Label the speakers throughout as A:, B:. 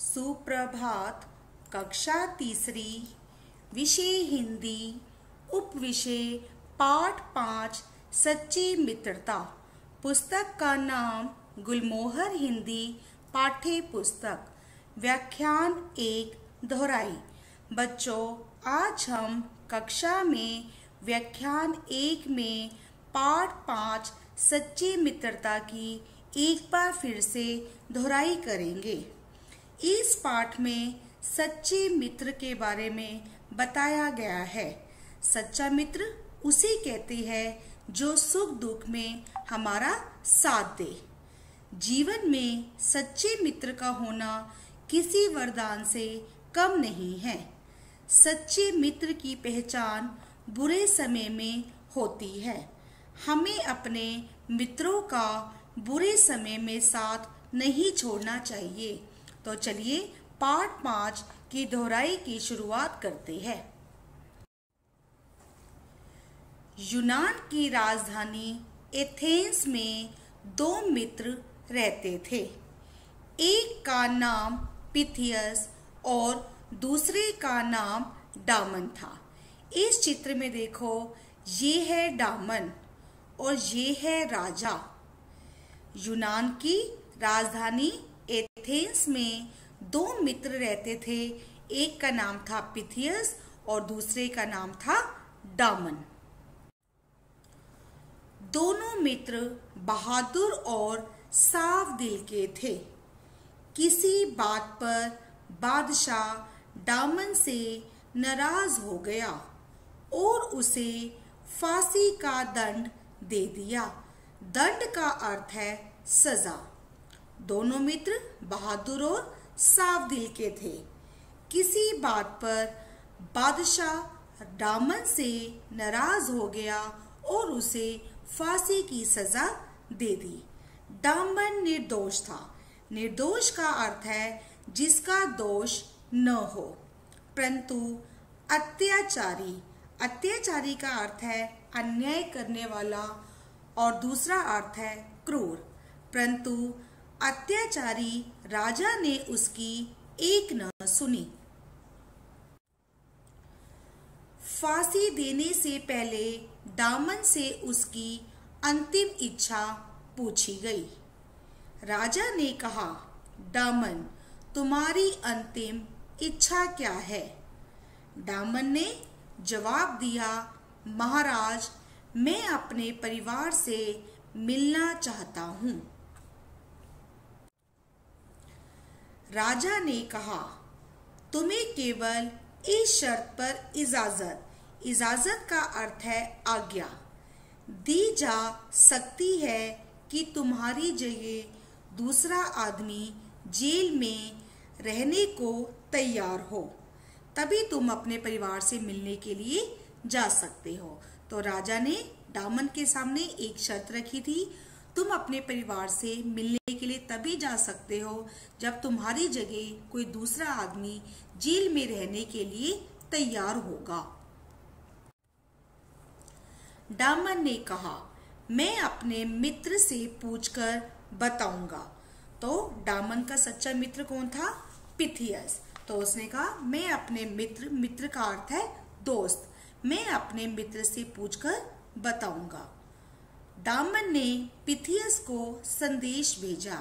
A: सुप्रभात। कक्षा तीसरी, विषय हिंदी, उपविषय पाठ 5, सच्ची मित्रता। पुस्तक का नाम गुलमोहर हिंदी पाठ्य पुस्तक। व्याख्यान 1, दोहराई। बच्चों, आज हम कक्षा में व्याख्यान 1 में पाठ 5 सच्ची मित्रता की एक बार फिर से दोहराई करेंगे। इस पाठ में सच्चे मित्र के बारे में बताया गया है। सच्चा मित्र उसे कहते हैं जो सुख दुख में हमारा साथ दे। जीवन में सच्चे मित्र का होना किसी वरदान से कम नहीं है। सच्चे मित्र की पहचान बुरे समय में होती है। हमें अपने मित्रों का बुरे समय में साथ नहीं छोड़ना चाहिए। तो चलिए पाठ 5 की दोहराई की शुरुआत करते हैं। यूनान की राजधानी एथेंस में 2 मित्र रहते थे। एक का नाम पिथियस और दूसरे का नाम डामन था। इस चित्र में देखो, ये है डामन और ये है राजा। यूनान की राजधानी एथेंस में 2 मित्र रहते थे। एक का नाम था पिथियस और दूसरे का नाम था डामन। दोनों मित्र बहादुर और साफ दिल के थे। किसी बात पर बादशाह डामन से नाराज हो गया और उसे फांसी का दंड दे दिया। दंड का अर्थ है सजा। दोनों मित्र बहादुर और साफ दिल के थे। किसी बात पर बादशाह डामन से नाराज हो गया और उसे फांसी की सजा दे दी। डामन निर्दोष था। निर्दोष का अर्थ है जिसका दोष न हो। परंतु अत्याचारी, अत्याचारी का अर्थ है अन्याय करने वाला और दूसरा अर्थ है क्रूर। परंतु अत्याचारी राजा ने उसकी एक न सुनी। फांसी देने से पहले डामन से उसकी अंतिम इच्छा पूछी गई। राजा ने कहा, डामन, तुम्हारी अंतिम इच्छा क्या है? डामन ने जवाब दिया, महाराज, मैं अपने परिवार से मिलना चाहता हूँ। राजा ने कहा, तुम्हें केवल इस शर्त पर इजाजत का अर्थ है आज्ञा, दी जा सकती है कि तुम्हारी जगह दूसरा आदमी जेल में रहने को तैयार हो, तभी तुम अपने परिवार से मिलने के लिए जा सकते हो। तो राजा ने डामन के सामने एक शर्त रखी थी, तुम अपने परिवार से मिलने के लिए तभी जा सकते हो जब तुम्हारी जगह कोई दूसरा आदमी जेल में रहने के लिए तैयार होगा। डामन ने कहा, मैं अपने मित्र से पूछकर बताऊंगा। तो डामन का सच्चा मित्र कौन था? पिथियस। तो उसने कहा, मैं अपने मित्र का अर्थ है दोस्त, मैं अपने मित्र से पूछकर बताऊंगा। डामन ने पिथियस को संदेश भेजा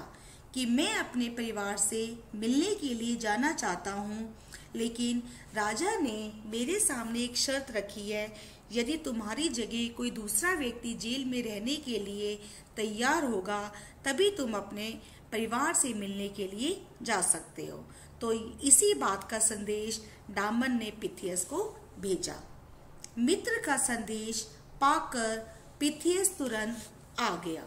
A: कि मैं अपने परिवार से मिलने के लिए जाना चाहता हूँ, लेकिन राजा ने मेरे सामने एक शर्त रखी है, यदि तुम्हारी जगह कोई दूसरा व्यक्ति जेल में रहने के लिए तैयार होगा, तभी तुम अपने परिवार से मिलने के लिए जा सकते हो। तो इसी बात का संदेश डामन ने पिथियस को भेजा। मित्र का संदेश पाकर पिथियस तुरंत आ गया।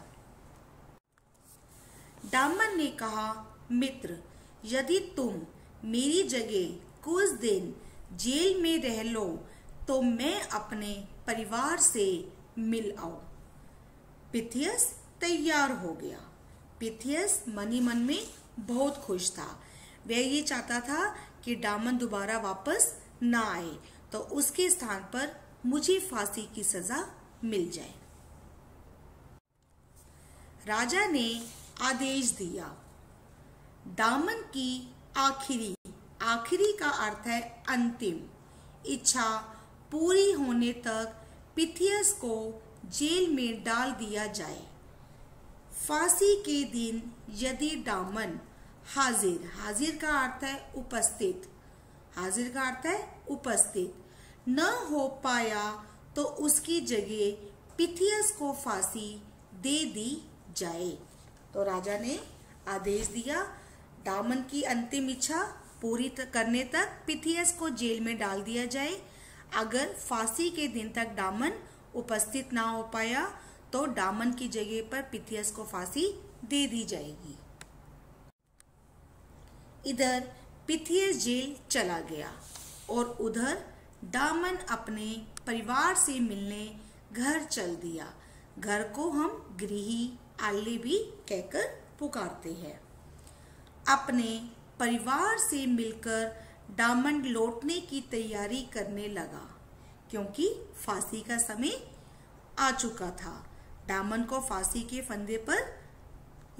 A: डामन ने कहा, मित्र, यदि तुम मेरी जगह कुछ दिन जेल में रह लो तो मैं अपने परिवार से मिल आऊं। पिथियस तैयार हो गया। पिथियस मन ही मन में बहुत खुश था। वह ये चाहता था कि डामन दोबारा वापस ना आए, तो उसके स्थान पर मुझे फांसी की सजा मिल जाए। राजा ने आदेश दिया, डामन की आखिरी। आखिरी का अर्थ है अंतिम। इच्छा पूरी होने तक पिथियस को जेल में डाल दिया जाए। फांसी के दिन यदि डामन हाजिर, हाजिर का अर्थ है उपस्थित, हाजिर का अर्थ है उपस्थित, न हो पाया तो उसकी जगह पिथियस को फांसी दे दी जाए। तो राजा ने आदेश दिया, डामन की अंतिम इच्छा पूरी करने तक पिथियस को जेल में डाल दिया जाए। अगर फांसी के दिन तक डामन उपस्थित ना हो पाया तो डामन की जगह पर पिथियस को फांसी दे दी जाएगी। इधर पिथियस जेल चला गया और उधर डामन अपने परिवार से मिलने घर चल दिया। घर को हम गृही आल्ले भी कहकर पुकारते हैं। अपने परिवार से मिलकर डामन लौटने की तैयारी करने लगा, क्योंकि फांसी का समय आ चुका था। डामन को फांसी के फंदे पर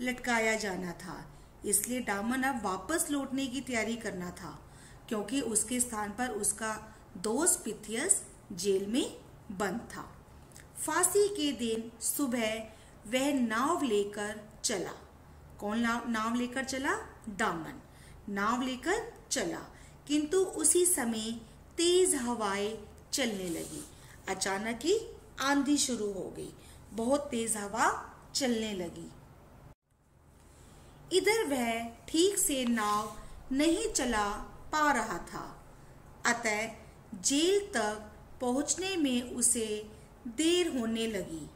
A: लटकाया जाना था, इसलिए डामन अब वापस लौटने की तैयारी करना था, क्योंकि उसके स्थान पर उसका दोस्त पिथियस जेल में बंद था। फांसी के दिन सुबह वह नाव लेकर चला। कौन नाव लेकर चला? डामन नाव लेकर चला, किंतु उसी समय तेज हवाएं चलने लगी। अचानक ही आंधी शुरू हो गई, बहुत तेज हवा चलने लगी। इधर वह ठीक से नाव नहीं चला पा रहा था, अतः जेल तक पहुंचने में उसे देर होने लगी।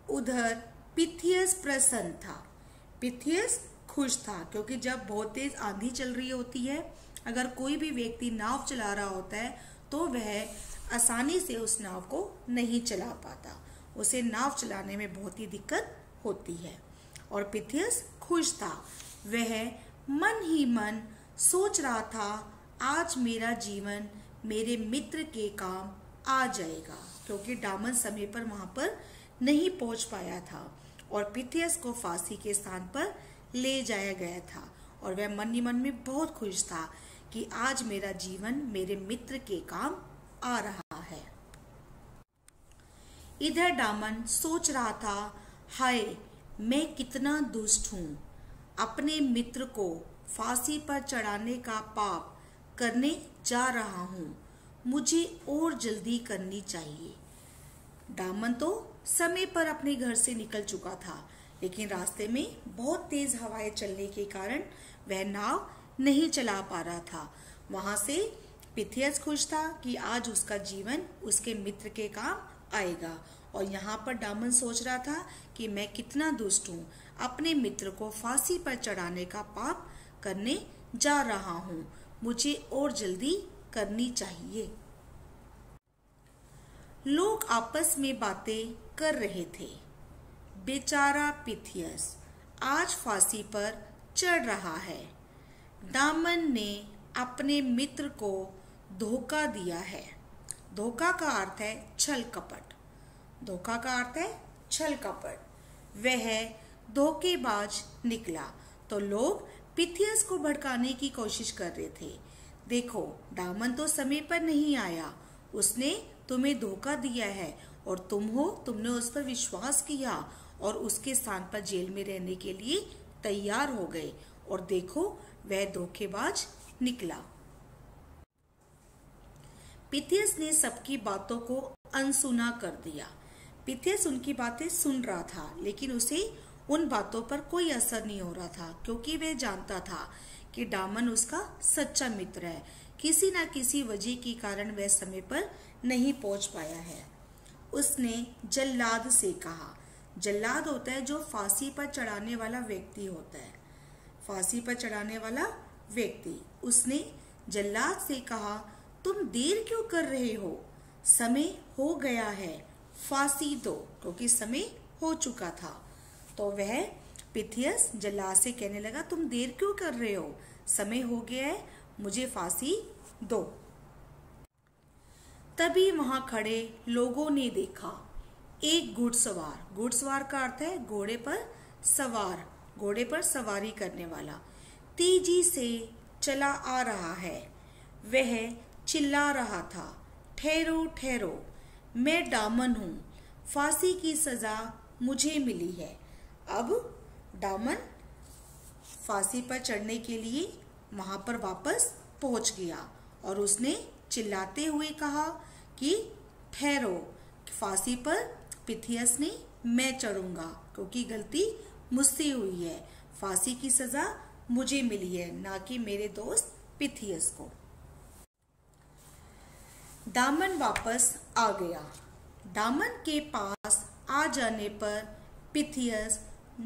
A: उधर पिथियस प्रसन्न था, पिथियस खुश था, क्योंकि जब बहुत तेज आंधी चल रही होती है, अगर कोई भी व्यक्ति नाव चला रहा होता है तो वह आसानी से उस नाव को नहीं चला पाता, उसे नाव चलाने में बहुत ही दिक्कत होती है। और पिथियस खुश था, वह मन ही मन सोच रहा था, आज मेरा जीवन मेरे मित्र के काम आ जाएगा, क्योंकि डामन समय पर वहां पर नहीं पहुंच पाया था और पिथियस को फांसी के स्थान पर ले जाया गया था। और वह मन ही मन में बहुत खुश था कि आज मेरा जीवन मेरे मित्र के काम आ रहा है। इधर डामन सोच रहा था, हाय मैं कितना दुष्ट हूँ, अपने मित्र को फांसी पर चढ़ाने का पाप करने जा रहा हूँ, मुझे और जल्दी करनी चाहिए। डामन तो समय पर अपने घर से निकल चुका था, लेकिन रास्ते में बहुत तेज हवाएं चलने के कारण वह नाव नहीं चला पा रहा था। वहां से पिथियस खुश था कि आज उसका जीवन उसके मित्र के काम आएगा, और यहाँ पर डामन सोच रहा था कि मैं कितना दुष्ट हूँ, अपने मित्र को फांसी पर चढ़ाने का पाप करने जा रहा हूँ, मुझे और जल्दी करनी चाहिए। लोग आपस में बातें कर रहे थे। बेचारा पिथियस आज फांसी पर चढ़ रहा है। डामन ने अपने मित्र को धोखा दिया है। धोखा का अर्थ है छल कपट। धोखा का अर्थ है छल कपट। वह धोखेबाज निकला, तो लोग पिथियस को भड़काने की कोशिश कर रहे थे। देखो, डामन तो समय पर नहीं आया, उसने तुम्हें धोखा दिया है और तुमने उस पर विश्वास किया और उसके स्थान पर जेल में रहने के लिए तैयार हो गए, और देखो वह धोखेबाज निकला। पिथियस ने सबकी बातों को अनसुना कर दिया। पिथियस उनकी बातें सुन रहा था, लेकिन उसे उन बातों पर कोई असर नहीं हो रहा था, क्योंकि वह जानता था कि डामन उसका सच्चा मित्र है। किसी न किसी वजह के कारण वह समय पर नहीं पहुंच पाया है। उसने जल्लाद से कहा। जल्लाद होता है जो फांसी पर चढ़ाने वाला व्यक्ति होता है, फांसी पर चढ़ाने वाला व्यक्ति। उसने जल्लाद से कहा, तुम देर क्यों कर रहे हो, समय हो गया है, फांसी दो, क्योंकि समय हो चुका था। तो वह पिथियस जल्लाद से कहने लगा, तुम देर क्यों कर रहे हो, समय हो गया है, मुझे फांसी दो। तभी वहां खड़े लोगों ने देखा एक घुड़सवार। घुड़सवार का अर्थ है घोड़े पर सवार, घोड़े पर सवारी करने वाला, तेजी से चला आ रहा है। वह चिल्ला रहा था, ठहरो ठहरो, मैं डामन हूँ, फांसी की सजा मुझे मिली है। अब डामन फांसी पर चढ़ने के लिए वहां पर वापस पहुंच गया और उसने चिल्लाते हुए कहा कि ठहरो, फांसी पर पिथियस ने मैं चढ़ूंगा क्योंकि गलती मुझसे हुई है, फांसी की सजा मुझे मिली है, ना कि मेरे दोस्त पिथियस को। डामन वापस आ गया। डामन के पास आ जाने पर पिथियस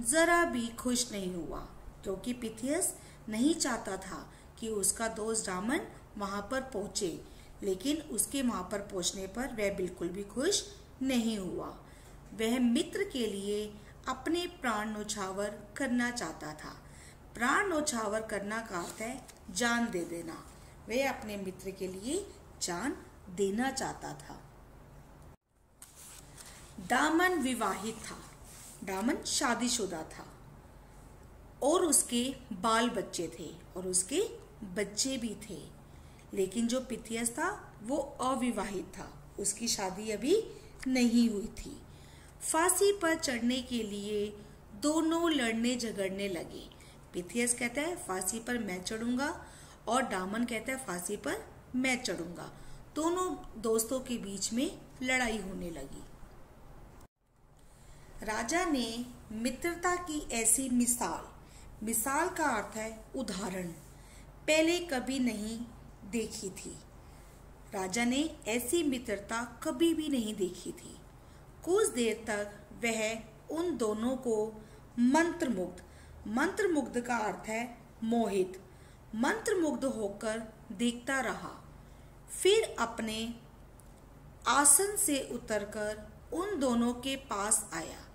A: जरा भी खुश नहीं हुआ क्योंकि पिथियस नहीं चाहता था कि उसका दोस्त डामन वहां पर पहुंचे, लेकिन उसके वहां पर पहुंचने पर वह बिल्कुल भी खुश नहीं हुआ। वह मित्र के लिए अपने प्राण न्यौछावर करना चाहता था। प्राण न्यौछावर करना का अर्थ है जान दे देना। वह अपने मित्र के लिए जान देना चाहता था। डामन विवाहित था। डामन शादीशुदा था और उसके बाल बच्चे थे और उसके बच्चे भी थे। लेकिन जो पिथियस था वो अविवाहित था, उसकी शादी अभी नहीं हुई थी। फांसी पर चढ़ने के लिए दोनों लड़ने झगड़ने लगे। पिथियस कहता है फांसी पर मैं चढ़ूंगा और डामन कहता है फांसी पर मैं चढ़ूंगा। दोनों दोस्तों के बीच में लड़ाई होने लगी। राजा ने मित्रता की ऐसी मिसाल का अर्थ है उदाहरण, पहले कभी नहीं देखी थी। राजा ने ऐसी मित्रता कभी भी नहीं देखी थी। कुछ देर तक वह उन दोनों को मंत्रमुग्ध का अर्थ है मोहित, मंत्रमुग्ध होकर देखता रहा। फिर अपने आसन से उतरकर उन दोनों के पास आया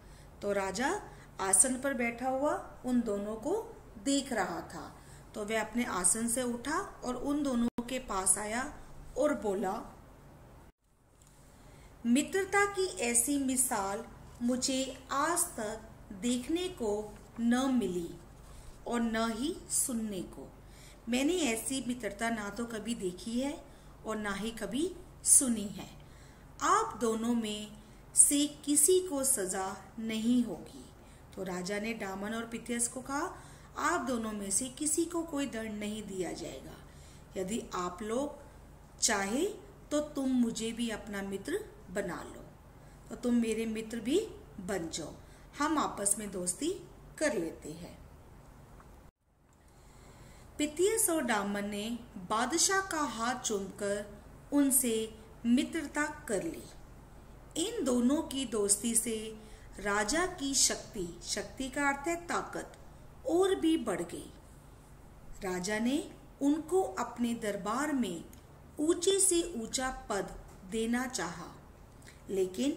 A: तो राजा आसन पर बैठा हुआ उन दोनों को देख रहा था। तो वह अपने आसन से उठा और उन दोनों के पास आया और बोला, मित्रता की ऐसी मिसाल मुझे आज तक देखने को न मिली और न ही सुनने को। मैंने ऐसी मित्रता ना तो कभी देखी है और ना ही कभी सुनी है। आप दोनों में से किसी को सजा नहीं होगी। तो राजा ने डामन और पिथियस को कहा, आप दोनों में से किसी को कोई दंड नहीं दिया जाएगा। यदि आप लोग चाहे तो तुम मुझे भी अपना मित्र बना लो, तो तुम मेरे मित्र भी बन जाओ, हम आपस में दोस्ती कर लेते हैं। पिथियस और डामन ने बादशाह का हाथ चूमकर उनसे मित्रता कर ली। इन दोनों की दोस्ती से राजा की शक्ति का अर्थ है ताकत, और भी बढ़ गई। राजा ने उनको अपने दरबार में ऊंचे से ऊंचा पद देना चाहा, लेकिन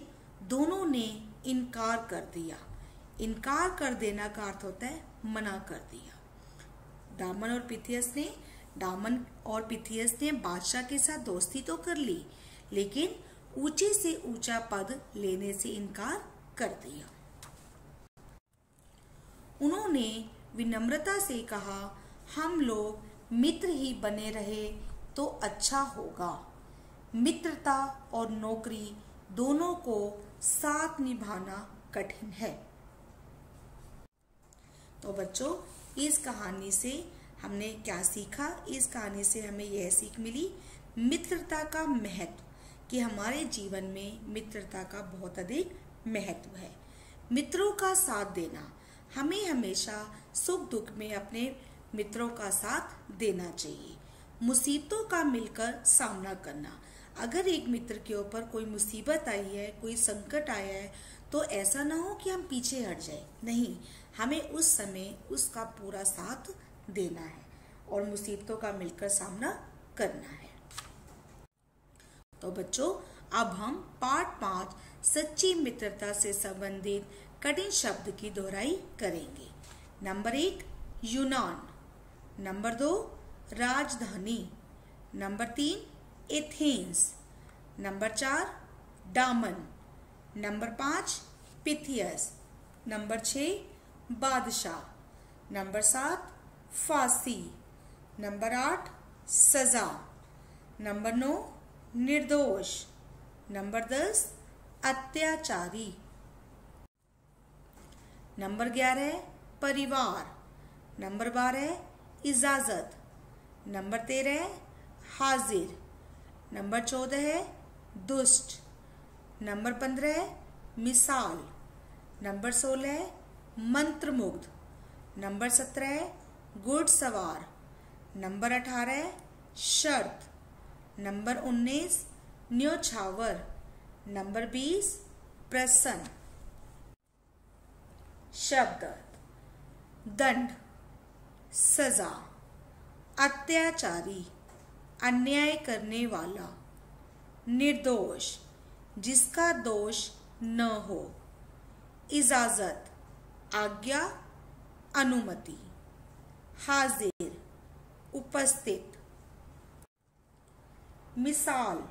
A: दोनों ने इनकार कर दिया। इनकार कर देना का अर्थ होता है मना कर दिया। डामन और पिथियस ने बादशाह के साथ दोस्ती तो कर ली, लेकिन ऊंचे से ऊंचा पद लेने से इनकार कर दिया। उन्होंने विनम्रता से कहा, हम लोग मित्र ही बने रहे तो अच्छा होगा। मित्रता और नौकरी दोनों को साथ निभाना कठिन है। तो बच्चों, इस कहानी से हमने क्या सीखा? इस कहानी से हमें यह सीख मिली मित्रता का महत्व, कि हमारे जीवन में मित्रता का बहुत अधिक महत्व है। मित्रों का साथ देना, हमें हमेशा सुख दुख में अपने मित्रों का साथ देना चाहिए। मुसीबतों का मिलकर सामना करना, अगर एक मित्र के ऊपर कोई मुसीबत आई है, कोई संकट आया है, तो ऐसा ना हो कि हम पीछे हट जाए, नहीं, हमें उस समय उसका पूरा साथ देना है और मुसीबतों का मिलकर सामना करना है। तो बच्चों, अब हम पाठ 5 सच्ची मित्रता से संबंधित कठिन शब्द की दोहराई करेंगे। नंबर 1 यूनान, नंबर 2 राजधानी, नंबर 3 एथेंस, नंबर 4 डामन, नंबर 5 पिथियस, नंबर 6 बादशाह, नंबर 7 फांसी, नंबर 8 सजा। नंबर 9 निर्दोष। नंबर 10 अत्याचारी। नंबर 11 परिवार। नंबर 12 इजाजत। नंबर 13 हाजिर। नंबर 14 दुष्ट। नंबर 15 मिसाल। नंबर 16 मंत्रमुग्ध। नंबर 17 घुड़सवार। नंबर 18 शर्त। नंबर 19 न्योछावर। नंबर 20 प्रसन्न। शब्द दंड, सजा, अत्याचारी, अन्याय करने वाला, निर्दोष, जिसका दोष न हो, इजाजत, आज्ञा, अनुमति, हाजिर, उपस्थित, मिसाल,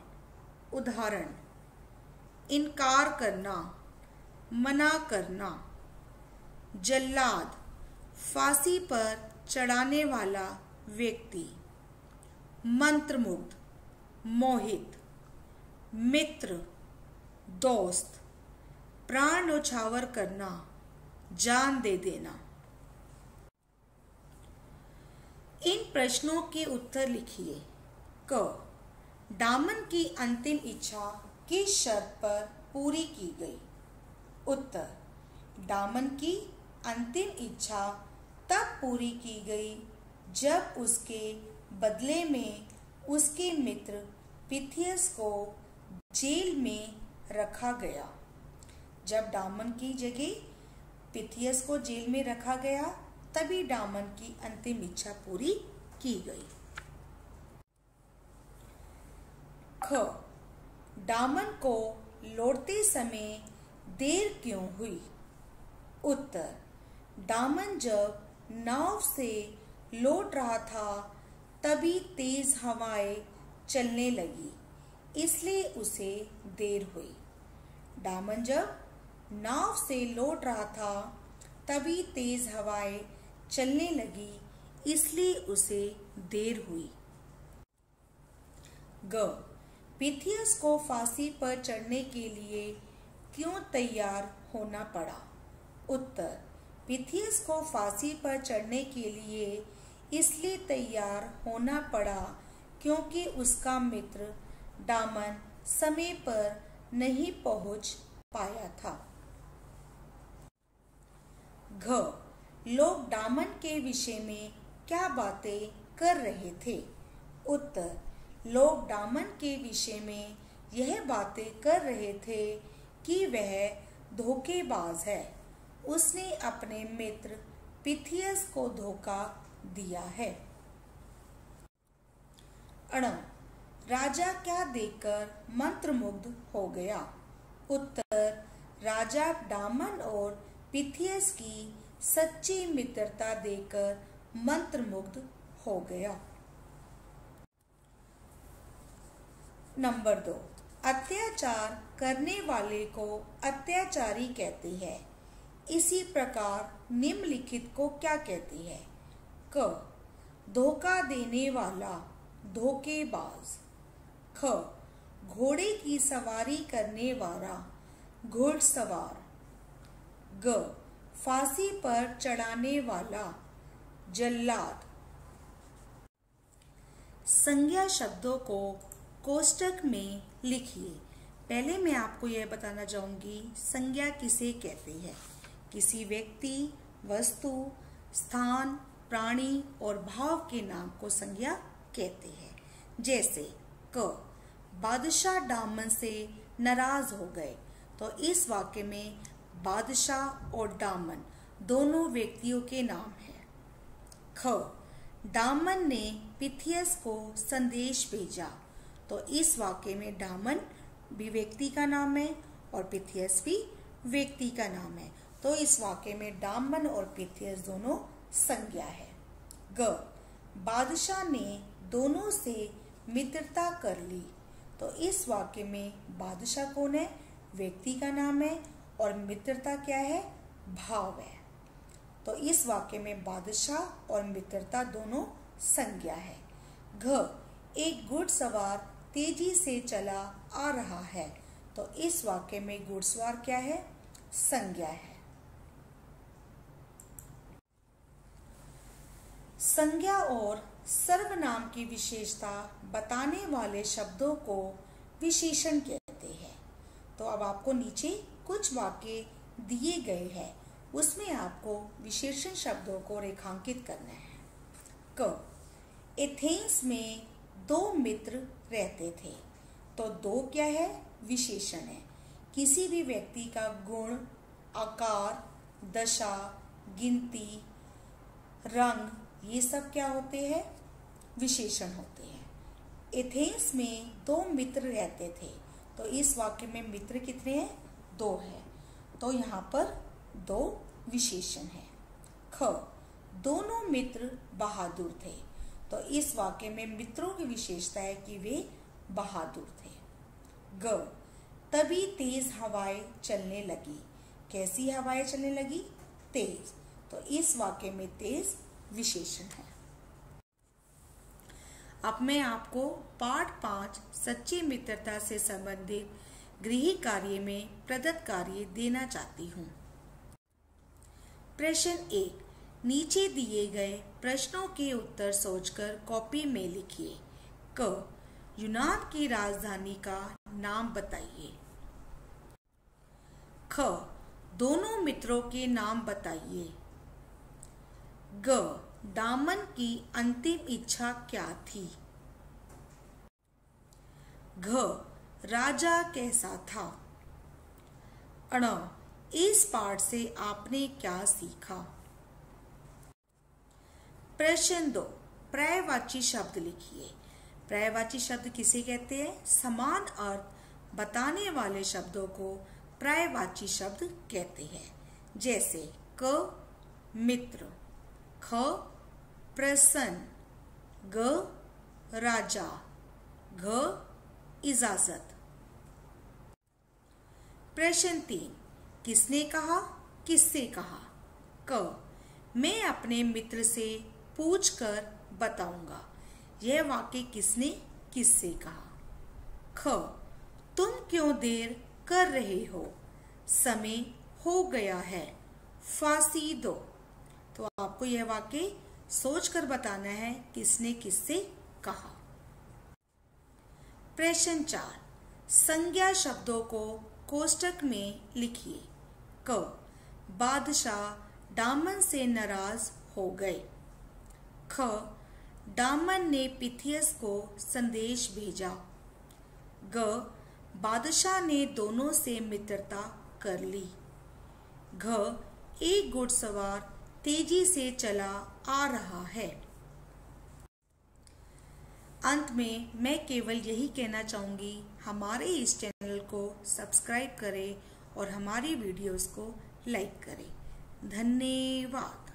A: उदाहरण, इनकार करना, मना करना, जल्लाद, फांसी पर चढ़ाने वाला व्यक्ति, मंत्रमुग्ध, मोहित, मित्र, दोस्त, प्राण न्योछावर करना, जान दे देना। इन प्रश्नों के उत्तर लिखिए। क दामन की अंतिम इच्छा किस शर्त पर पूरी की गई? उत्तर दामन की अंतिम इच्छा तब पूरी की गई जब उसके बदले में उसके मित्र पिथियस को जेल में रखा गया। जब दामन की जगह पिथियस को जेल में रखा गया तभी दामन की अंतिम इच्छा पूरी की गई। ख दामन को लौटते समय देर क्यों हुई? उत्तर दामन जब नाव से लौट रहा था तभी तेज हवाएं चलने लगी, इसलिए उसे देर हुई। दामन जब नाव से लौट रहा था तभी तेज हवाएं चलने लगी, इसलिए उसे देर हुई। ग पिथियस को फांसी पर चढ़ने के लिए क्यों तैयार होना पड़ा? उत्तर पिथियस को फांसी पर चढ़ने के लिए इसलिए तैयार होना पड़ा क्योंकि उसका मित्र दामन समय पर नहीं पहुंच पाया था। घ लोग दामन के विषय में क्या बातें कर रहे थे? उत्तर लोग दामन के विषय में यह बातें कर रहे थे कि वह धोखेबाज है, उसने अपने मित्र पिथियस को धोखा दिया है। अणम राजा क्या देखकर मंत्रमुग्ध हो गया? उत्तर राजा दामन और पिथियस की सच्ची मित्रता देखकर मंत्रमुग्ध हो गया। नंबर 2 अत्याचार करने वाले को अत्याचारी कहते हैं। इसी प्रकार निम्नलिखित को क्या कहती है? क धोखा देने वाला, धोखेबाज। ख घोड़े की सवारी करने वाला, घुड़सवार। ग फांसी पर चढ़ाने वाला, जल्लाद। संज्ञा शब्दों को कोष्टक में लिखिए। पहले मैं आपको यह बताना चाहूंगी संज्ञा किसे कहते हैं। किसी व्यक्ति, वस्तु, स्थान, प्राणी और भाव के नाम को संज्ञा कहते हैं। जैसे क बादशाह दामन से नाराज हो गए, तो इस वाक्य में बादशाह और दामन दोनों व्यक्तियों के नाम हैं। ख दामन ने पिथियस को संदेश भेजा, तो इस वाक्य में दामन भी व्यक्ति का नाम है और पिथियस भी व्यक्ति का नाम है, तो इस वाक्य में दामन और पिथियस दोनों संज्ञा है। ग बादशाह ने दोनों से मित्रता कर ली, तो इस वाक्य में बादशाह कौन है? व्यक्ति का नाम है और मित्रता क्या है? भाव है, तो इस वाक्य में बादशाह और मित्रता दोनों संज्ञा है। घ, एक घुड़सवार तेजी से चला आ रहा है। तो इस वाक्य में घुड़सवार क्या है? संज्ञा है। संज्ञा और सर्वनाम की विशेषता बताने वाले शब्दों को विशेषण कहते हैं। तो अब आपको नीचे कुछ वाक्य दिए गए हैं, उसमें आपको विशेषण शब्दों को रेखांकित करना है। क, एथेंस में 2 मित्र रहते थे। तो 2 क्या है? विशेषण है। किसी भी व्यक्ति का गुण, आकार, दशा, गिनती, रंग, ये सब क्या होते हैं? विशेषण होते हैं। एथेंस में 2 मित्र रहते थे। तो इस वाक्य में मित्र कितने हैं? 2 है। तो यहाँ पर 2 विशेषण है। ख, दोनों मित्र बहादुर थे। तो इस वाक्य में मित्रों की विशेषता है कि वे बहादुर थे। ग, तभी तेज हवाएं चलने लगी। कैसी हवाएं चलने लगी? तेज। तो इस वाक्य में तेज विशेषण है। अब मैं आपको पाठ 5 सच्ची मित्रता से संबंधित गृह कार्य में प्रदत्त कार्य देना चाहती हूँ। प्रश्न 1, नीचे दिए गए प्रश्नों के उत्तर सोचकर कॉपी में लिखिए। क, यूनान की राजधानी का नाम बताइए। ख, दोनों मित्रों के नाम बताइए। ग, दामन की अंतिम इच्छा क्या थी? घ, राजा कैसा था? अण, इस पाठ से आपने क्या सीखा? प्रश्न 2, पर्यायवाची शब्द लिखिए। पर्यायवाची शब्द किसे कहते हैं? समान अर्थ बताने वाले शब्दों को पर्यायवाची शब्द कहते हैं। जैसे क, मित्र, ख, प्रसन्न, ग, राजा, घ, इजाजत। प्रश्न 3, किसने कहा, किससे कहा? क, मैं अपने मित्र से पूछकर बताऊंगा। यह वाक्य किसने किससे कहा? ख, तुम क्यों देर कर रहे हो? समय हो गया है, फांसी दो। तो आपको यह वाक्य सोचकर बताना है किसने किससे कहा। प्रश्न 4, संज्ञा शब्दों को कोष्टक में लिखिए। क, बादशाह दामन से नाराज हो गए। ख, दामन ने पिथियस को संदेश भेजा। ग, बादशाह ने दोनों से मित्रता कर ली। घ, एक घुड़सवार तेजी से चला आ रहा है। अंत में मैं केवल यही कहना चाहूँगी, हमारे इस चैनल को सब्सक्राइब करें और हमारी वीडियोस को लाइक करें। धन्यवाद।